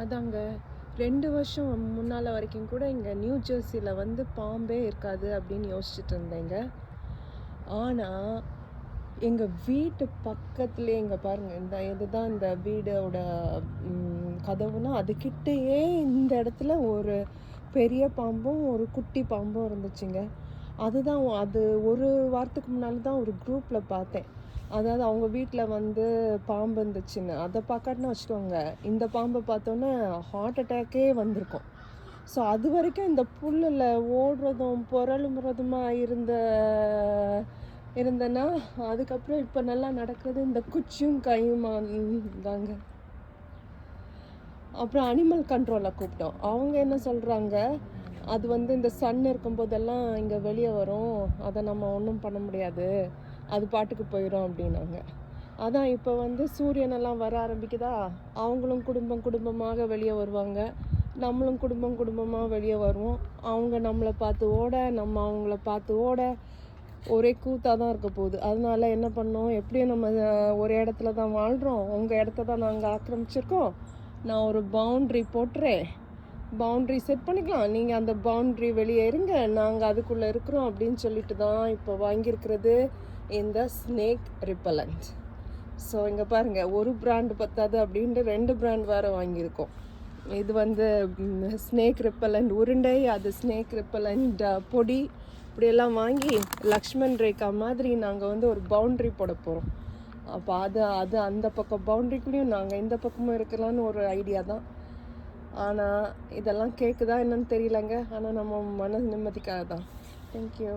அதாங்க 2 வருஷம் முன்னால் வரைக்கும் கூட இங்கே நியூ ஜெர்சியில் வந்து பாம்பே இருக்காது அப்படின்னு யோசிச்சுட்டு இருந்தேங்க. ஆனால் எங்கள் வீட்டு பக்கத்துலேயே இங்கே பாருங்கள், இதுதான் இந்த வீடோட கதவுனா அதுக்கிட்டேயே இந்த இடத்துல ஒரு பெரிய பாம்பும் ஒரு குட்டி பாம்பும் இருந்துச்சுங்க. அது ஒரு வாரத்துக்கு முன்னால் தான் ஒரு குரூப்பில் பார்த்தேன். அதாவது அவங்க வீட்டில் வந்து பாம்பு இருந்துச்சுன்னு. அதை பார்க்காட்டினா வச்சுக்கோங்க, இந்த பாம்பை பார்த்தோன்னே ஹார்ட் அட்டாக்கே வந்திருக்கும். ஸோ அது வரைக்கும் இந்த புல்லில் ஓடுறதும் புரளுமுறதுமா இருந்தேன்னா, அதுக்கப்புறம் இப்போ நல்லா நடக்கிறது இந்த குச்சியும் கையுமா தாங்க. அப்புறம் அனிமல் கண்ட்ரோலை கூப்பிட்டோம். அவங்க என்ன சொல்கிறாங்க, அது வந்து இந்த சன் இருக்கும்போதெல்லாம் இங்கே வெளியே வரும், அதை நம்ம ஒன்றும் பண்ண முடியாது, அது பாட்டுக்கு போயிடும் அப்படின்னாங்க. அதான் இப்போ வந்து சூரியனெல்லாம் வர ஆரம்பிக்குதா, அவங்களும் குடும்பமாக வெளியே வருவாங்க, நம்மளும் குடும்பமாக வெளியே வருவோம். அவங்க நம்மளை பார்த்து ஓட, நம்ம அவங்கள பார்த்து ஓட, ஒரே கூத்தாக தான் இருக்க போகுது. அதனால என்ன பண்ணோம், எப்படியும் நம்ம ஒரு இடத்துல தான் வாழ்கிறோம், உங்கள் இடத்த தான் நாங்கள் ஆக்கிரமிச்சிருக்கோம், நான் ஒரு பவுண்ட்ரி போட்டுறேன், பவுண்ட்ரி செட் பண்ணிக்கலாம், நீங்கள் அந்த பவுண்ட்ரி வெளியே இருங்க, நாங்கள் அதுக்குள்ளே இருக்கிறோம் அப்படின்னு சொல்லிட்டு தான் இப்போ வாங்கியிருக்கிறது இந்த ஸ்னேக் ரிப்பலண்ட். ஸோ இங்கே பாருங்கள், ஒரு பிராண்டு பத்தாது அப்படின்ட்டு 2 பிராண்ட் வேறு வாங்கியிருக்கோம். இது வந்து ஸ்னேக் ரிப்பலண்ட் உருண்டை, அது ஸ்னேக் ரிப்பலண்ட் பொடி, இப்படியெல்லாம் வாங்கி லக்ஷ்மண் ரேகா மாதிரி நாங்கள் வந்து ஒரு பவுண்ட்ரி போட போகிறோம். அப்போ அது அந்த பக்கம் பவுண்ட்ரிக்குள்ளேயும் நாங்கள் இந்த பக்கமும் இருக்கலான்னு ஒரு ஐடியா தான். ஆனால் இதெல்லாம் கேட்குதா என்னன்னு தெரியலங்க. ஆனால் நம்ம மன நிம்மதிக்காக தான். தேங்க்யூ.